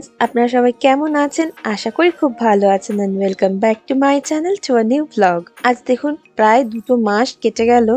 Friends, আপনারা সবাই কেমন আছেন? আশা করি খুব ভালো আছেন and welcome back to my channel to a new blog. আজ দেখুন প্রায় 2 মাস কেটে গেল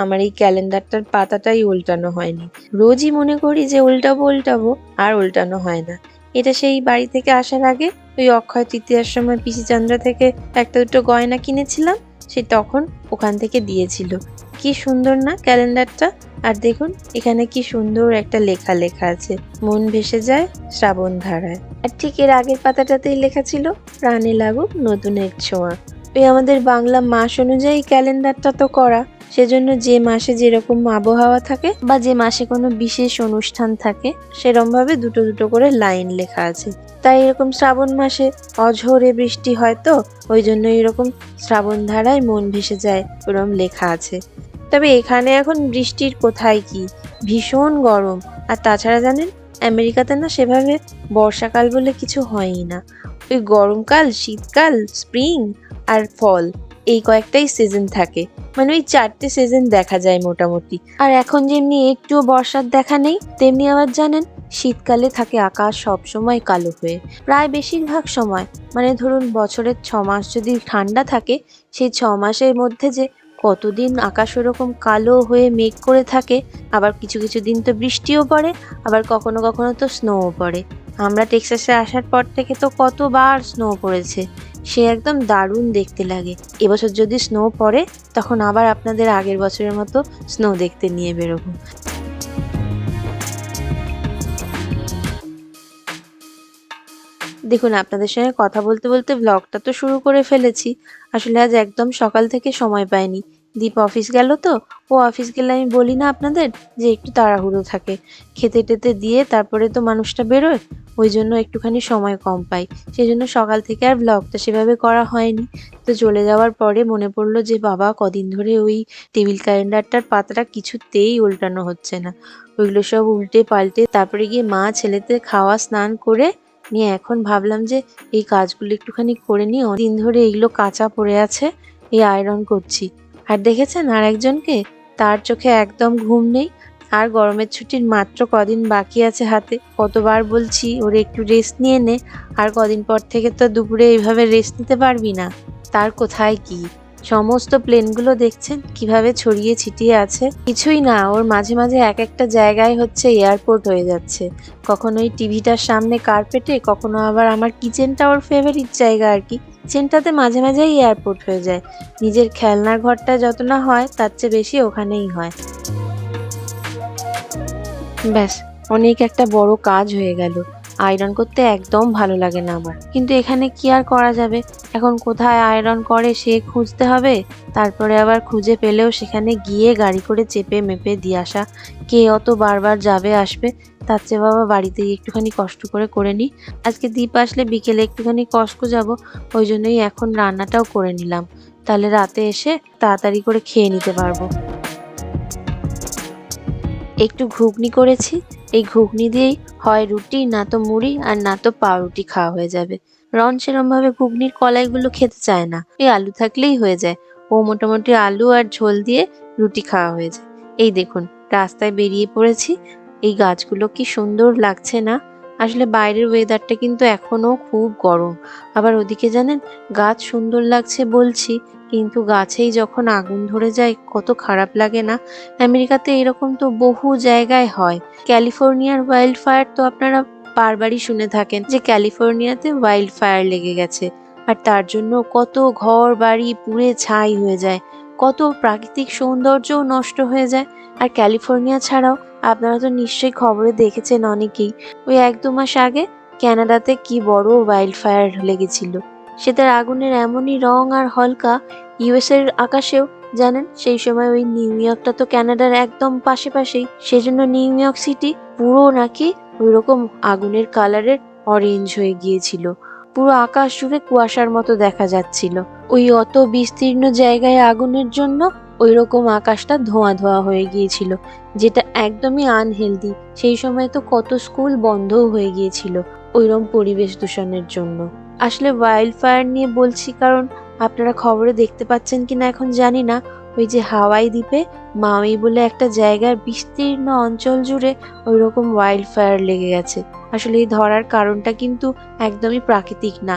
আমার এই ক্যালেন্ডারটার পাতাটাই উল্টানো হয়নি। রোজই মনে করি যে উল্টাবো আর উল্টানো হয় না। এটা সেই বাড়ি থেকে আসার আগে ওই অক্ষয় তৃতীয়ার সময় পিসি চান্দ্রা থেকে একটা দুটো গয়না কিনেছিলাম, সে তখন ওখান থেকে দিয়েছিল। কি সুন্দর না ক্যালেন্ডারটা! আর দেখুন এখানে কি সুন্দর একটা লেখা আছে, মন ভেসে যায় শ্রাবণ ধারায়। আর ঠিক এর আগের পাতাটাতেই লেখা ছিল প্রাণে লাগুক নতুনের ছোঁয়া। ওই আমাদের বাংলা মাস অনুযায়ী ক্যালেন্ডারটা তো করা, সেজন্য যে মাসে যেরকম আবহাওয়া থাকে বা যে মাসে কোনো বিশেষ অনুষ্ঠান থাকে সেরকম ভাবে দুটো দুটো করে লাইন লেখা আছে। তাই এরকম শ্রাবণ মাসে অঝোরে বৃষ্টি হয়, তো ওই জন্য এরকম শ্রাবণ ধারায় মন ভেসে যায় ওরকম লেখা আছে। তবে এখানে এখন বৃষ্টির কোথায় কি, ভীষণ গরম। আর তাছাড়া জানেন আমেরিকাতে না সেভাবে বর্ষাকাল বলে কিছু হয়ই না। ওই গরমকাল, শীতকাল, স্প্রিং আর ফল, এই কয়েকটাই সিজন থাকে। মানে ওই 4টে সিজন দেখা যায় মোটামুটি। আর এখন যেমনি একটুও বর্ষার দেখা নেই, তেমনি আবার জানেন শীতকালে থাকে আকাশ সবসময় কালো হয়ে। প্রায় বেশিরভাগ সময়, মানে ধরুন বছরের 6 মাস যদি ঠান্ডা থাকে, সেই 6 মাসের মধ্যে যে কতদিন আকাশ ওরকম কালো হয়ে মেঘ করে থাকে। আবার কিছু কিছু দিন তো বৃষ্টিও পড়ে, আবার কখনো কখনো তো স্নোও পড়ে। আমরা টেক্সাসে আসার পর থেকে তো কতবার স্নো পড়েছে, সে একদম দারুণ দেখতে লাগে। এবছর যদি স্নো পড়ে তখন আবার আপনাদের আগের বছরের মতো স্নো দেখতে নিয়ে বেরোবো। দেখুন আপনাদের সঙ্গে কথা বলতে বলতে ব্লগটা তো শুরু করে ফেলেছি। আসলে আজ একদম সকাল থেকে সময় পাইনি। দীপ অফিস গেল, তো ও অফিস গেলে আমি বলি না আপনাদের যে একটু তাড়াহুড়ো থাকে, খেতে টেতে দিয়ে তারপরে তো মানুষটা বেরোয়, ওই জন্য একটুখানি সময় কম পাই। সেই জন্য সকাল থেকে আর ব্লগটা সেভাবে করা হয়নি। তো চলে যাওয়ার পরে মনে পড়লো যে বাবা, কদিন ধরে ওই টেবিল ক্যালেন্ডারটার পাতাটা কিছুতেই উল্টানো হচ্ছে না। ওইগুলো সব উল্টে পাল্টে তারপরে গিয়ে মা ছেলেতে খাওয়া স্নান করে নিয়ে এখন ভাবলাম যে এই কাজগুলো একটুখানি করে নিই। অনেকদিন ধরে এগুলো কাঁচা পড়ে আছে, এই আয়রন করছি। আর দেখেছেন আর একজনকে, তার চোখে একদম ঘুম নেই। আর গরমের ছুটির মাত্র কদিন বাকি আছে হাতে, কতবার বলছি ওর একটু রেস্ট নিয়ে নে। আর কদিন পর থেকে তো দুপুরে এইভাবে রেস্ট নিতে পারবি না। তার কোথায় কি, সমস্ত প্লেনগুলো দেখছেন কিভাবে ছড়িয়ে ছিটিয়ে আছে। কিছুই না, ওর মাঝে মাঝে এক একটা জায়গায় হচ্ছে এয়ারপোর্ট হয়ে যাচ্ছে। কখনো ওই টিভিটার সামনে কার্পেটে, কখনো আবার আমার কিচেনটা ওর ফেভারিট জায়গা আর কি, কিচেনটাতে মাঝে মাঝেই এয়ারপোর্ট হয়ে যায়। নিজের খেলনার ঘরটা যত না হয় তার চেয়ে বেশি ওখানেই হয়। ব্যাস, অনেক একটা বড় কাজ হয়ে গেল। আয়রন করতে একদম ভালো লাগে না আমার, কিন্তু এখানে কি আর করা যাবে। এখন কোথায় আয়রন করে সে খুঁজতে হবে, তারপরে আবার খুঁজে পেলেও সেখানে গিয়ে গাড়ি করে চেপে মেপে দিয়ে আসা, কে অত বারবার যাবে আসবে। তার চেয়ে বাবা বাড়িতেই একটুখানি কষ্ট করে নিই। আজকে দীপ আসলে বিকেলে একটুখানি কস্টকো যাব, ওই জন্যই এখন রান্নাটাও করে নিলাম, তাহলে রাতে এসে তাড়াতাড়ি করে খেয়ে নিতে পারবো। একটু ঘুগনি করেছি, এই ঘুগনি দিয়েই হয় রুটি, না তো মুড়ি, আর না তো পাউরুটি খাওয়া হয়ে যাবে। রন সেরম ভাবে ঘুগনির কলাইগুলো খেতে চায় না, এই আলু থাকলেই হয়ে যায়। ও মোটামুটি আলু আর ঝোল দিয়ে রুটি খাওয়া হয়ে যায়। এই দেখুন রাস্তায় বেরিয়ে পড়েছি, এই গাছগুলো কি সুন্দর লাগছে না? আসলে বাইরের ওয়েদারটা কিন্তু এখনো খুব গরম। আবার ওদিকে জানেন, গাছ সুন্দর লাগছে বলছি, কিন্তু গাছেই যখন আগুন ধরে যায় কত খারাপ লাগে না? আমেরিকাতে এরকম তো বহু জায়গায় হয়। ক্যালিফোর্নিয়ার ওয়াইল্ড ফায়ার তো আপনারা বারবারই শুনে থাকেন যে ক্যালিফোর্নিয়াতে ওয়াইল্ড ফায়ার লেগে গেছে, আর তার জন্য কত ঘর বাড়ি পুড়ে ছাই হয়ে যায়, কত প্রাকৃতিক সৌন্দর্যও নষ্ট হয়ে যায়। আর ক্যালিফোর্নিয়া ছাড়াও আপনারা তো নিশ্চয়ই খবরে দেখেছেন অনেকেই, ওই 1-2 মাস আগে ক্যানাডাতে কি বড় ওয়াইল্ড ফায়ার লেগেছিল। সেটার আগুনের এমনই রং আর হলকা, ইউএস এর আকাশেও জানেন সেই সময় ওই নিউ ইয়র্কটা তো ক্যানাডার একদম পাশেই, সেজন্য নিউ ইয়র্ক সিটি পুরো নাকি ওইরকম আগুনের কালারের অরেঞ্জ হয়ে গিয়েছিল। পুরো আকাশ জুড়ে কুয়াশার মতো দেখা যাচ্ছিল। ওই অত বিস্তীর্ণ জায়গায় আগুনের জন্য ওইরকম আকাশটা ধোঁয়া ধোঁয়া হয়ে গিয়েছিল, যেটা একদমই আনহেলদি। সেই সময় তো কত স্কুল বন্ধও হয়ে গিয়েছিল ওইরকম পরিবেশ দূষণের জন্য। আসলে ওয়াইল্ড ফায়ার নিয়ে বলছি কারণ আপনারা খবরে দেখতে পাচ্ছেন কিনা এখন জানি না, ওই যে হাওয়াই দ্বীপে মাউই বলে একটা জায়গার বিস্তীর্ণ অঞ্চল জুড়ে ওইরকম ওয়াইল্ড ফায়ার লেগে গেছে। আসলে এই ধরার কারণটা কিন্তু একদমই প্রাকৃতিক না,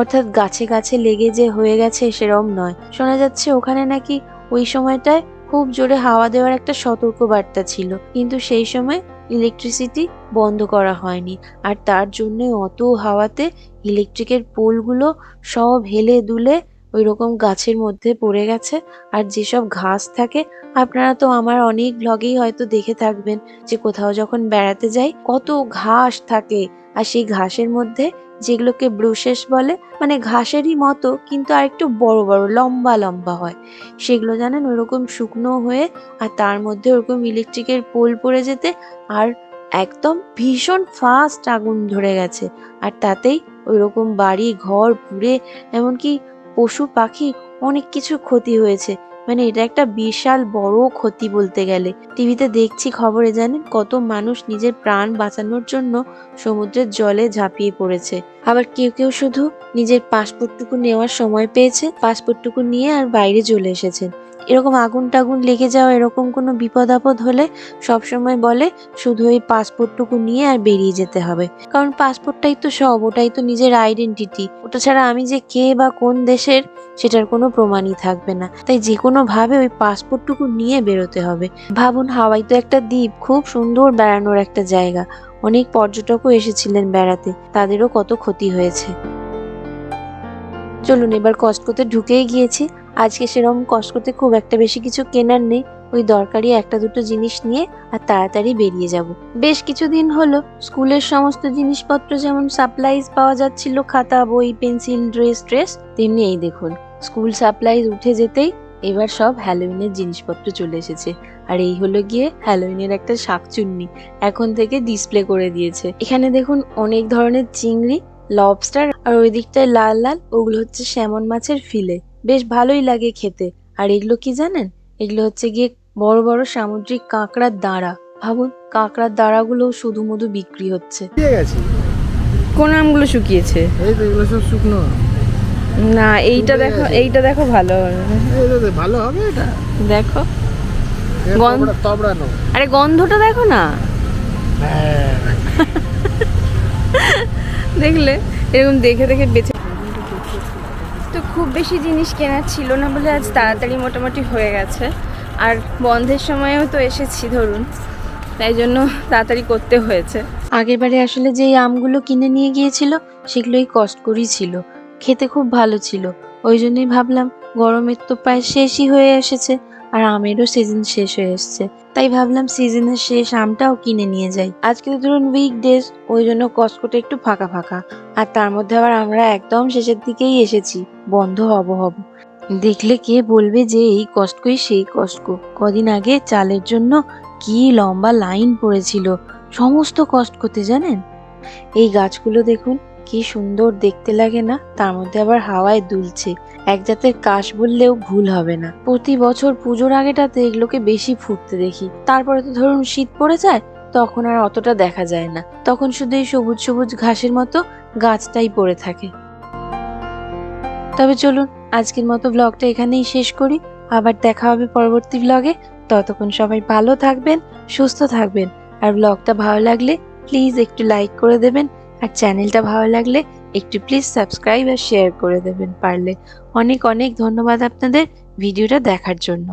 অর্থাৎ গাছে গাছে লেগে যে হয়ে গেছে সেরম নয়। শোনা যাচ্ছে ওখানে নাকি ওই সময়টায় খুব জোরে হাওয়া দেওয়ার একটা সতর্ক বার্তা ছিল, কিন্তু সেই সময় ইলেকট্রিসিটি বন্ধ করা হয়নি, আর তার জন্য অত হাওয়াতে ইলেকট্রিকের পোলগুলো সব হেলে দুলে ওই রকম গাছের মধ্যে পড়ে গেছে। আর যেসব ঘাস থাকে, আপনারা তো আমার অনেক ব্লগেই হয়তো দেখে থাকবেন যে কোথাও যখন বেড়াতে যাই কত ঘাস থাকে, আর সেই ঘাসের মধ্যে যেগুলোকে ব্রুশেস বলে, মানে ঘাসেরই মতো কিন্তু আর একটু বড় বড় লম্বা লম্বা হয়, সেগুলো জানেন ওইরকম শুকনো হয়ে আর তার মধ্যে ওরকম ইলেকট্রিকের পোল পড়ে যেতে, আর একদম ভীষণ ফাস্ট আগুন ধরে গেছে, আর তাতেই ওইরকম বাড়ি ঘর পুড়ে এমনকি পশু পাখি অনেক কিছু ক্ষতি হয়েছে। মানে এটা একটা বিশাল বড় ক্ষতি বলতে গেলে। টিভিতে দেখছি খবরে, জানেন কত মানুষ নিজের প্রাণ বাঁচানোর জন্য সমুদ্রের জলে ঝাঁপিয়ে পড়েছে। আবার কেউ কেউ শুধু নিজের পাসপোর্টটুকু নেওয়ার সময় পেয়েছে, পাসপোর্টটুকু নিয়ে আর বাইরে চলে এসেছেন। এরকম আগুন টাগুন লেগে যাওয়া এরকম কোনো বিপদ আপদ হলে সবসময় বলে শুধু ওই পাসপোর্টটুকু নিয়ে আর বেরিয়ে যেতে হবে, কারণ পাসপোর্টটাই তো সব, ওটাই তো নিজের আইডেন্টিটি, ওটা ছাড়া আমি যে কে বা কোন দেশের সেটার কোনো প্রমাণই থাকবে না। তাই যে কোনো ভাবে ওই পাসপোর্টটুকু নিয়ে বেরোতে হবে। ভাবুন, হাওয়াই তো একটা দ্বীপ, খুব সুন্দর বেড়ানোর একটা জায়গা, অনেক পর্যটকও এসেছিলেন বেড়াতে, তাদেরও কত ক্ষতি হয়েছে। চলুন এবার কস্টকোতে ঢুকেই গিয়েছি। আজকে সেরকম কস্টকোতে খুব একটা বেশি কিছু কেনার নেই, ওই দরকারি একটা দুটো জিনিস নিয়ে আর তাড়াতাড়ি বেরিয়ে যাব। বেশ কিছুদিন হলো স্কুলের সমস্ত জিনিসপত্র যেমন সাপ্লাইজ পাওয়া যাচ্ছিল, খাতা বই পেন্সিল ড্রেস, তেমনি এই দেখুন স্কুল সাপ্লাইজ উঠে যেতেই এবার সব হ্যালোউইনের জিনিসপত্র চলে এসেছে। আর এই হলো গিয়ে হ্যালোউইনের একটা শাকচুন্নি, এখন থেকে ডিসপ্লে করে দিয়েছে। এখানে দেখুন অনেক ধরনের চিংড়ি, লবস্টার, আর ওই দিকটায় লাল লাল ওগুলো হচ্ছে স্যামন মাছের ফিলে, বেশ ভালোই লাগে খেতে। আর এগুলো কি জানেন, এগুলো হচ্ছে গিয়ে বড় বড় সামুদ্রিক কাঁকড়ার দাঁড়া। ভাবুন, কাঁকড়ার দাঁড়াগুলো শুধু মধু বিক্রি হচ্ছে। কোন আমগুলো শুকিয়েছে? এই তো এগুলো সব শুকনো। না, এইটা দেখো, এইটা দেখো, ভালো ভালো হবে এটা, দেখো গন্ধ তবড়ানো। আরে গন্ধটা দেখো না, দেখলে এরকম দেখে দেখে বেছে। তো খুব বেশি জিনিস কেনার ছিল না বলে আজ তাড়াতাড়ি মোটামুটি হয়ে গেছে, আর বন্ধের সময়ও তো এসেছি ধরুন, তাই জন্য তাড়াতাড়ি করতে হয়েছে। আগের বারে আসলে যে আমগুলো কিনে নিয়ে গিয়েছিল সেগুলোই কস্টকোরই ছিল, খেতে খুব ভালো ছিল। ওই জন্যই ভাবলাম গরমের তো প্রায় শেষই হয়ে এসেছে, আর আমেরও সিজন শেষ হয়ে এসছে, তাই ভাবলাম সিজনের শেষ আমটাও কিনে নিয়ে যাই। আজকে তো ধরুন উইকডেজ, ওই জন্য কস্টকোটা একটু ফাঁকা ফাঁকা, আর তার মধ্যে আবার আমরা একদম শেষের দিকেই এসেছি, বন্ধ হব। দেখলে কে বলবে যে এই কস্টকোই সেই কস্টকো। কদিন আগে চালের জন্য কি লম্বা লাইন পড়েছিল সমস্ত কস্টকোতে, জানেন। এই গাছগুলো দেখুন কি সুন্দর দেখতে লাগে না, তার মধ্যে আবার হাওয়ায় দুলছে, এক জাতের কাশ বললেও ভুল হবে না। প্রতি বছর পুজোর আগেটাতে এগুলোকে বেশি ফুটতে দেখি, তারপরে তো ধরুন শীত পড়ে যায়, তখন আর অতটা দেখা যায় না, তখন শুধু এই সবুজ সবুজ ঘাসের মতো গাছটাই পড়ে থাকে। তবে চলুন আজকের মতো ব্লগটা এখানেই শেষ করি, আবার দেখা হবে পরবর্তী ব্লগে। ততক্ষণ সবাই ভালো থাকবেন, সুস্থ থাকবেন, আর ব্লগটা ভালো লাগলে প্লিজ একটু লাইক করে দেবেন, আর চ্যানেলটা ভালো লাগলে একটু প্লিজ সাবস্ক্রাইব আর শেয়ার করে দেবেন পারলে। অনেক অনেক ধন্যবাদ আপনাদের ভিডিওটা দেখার জন্য।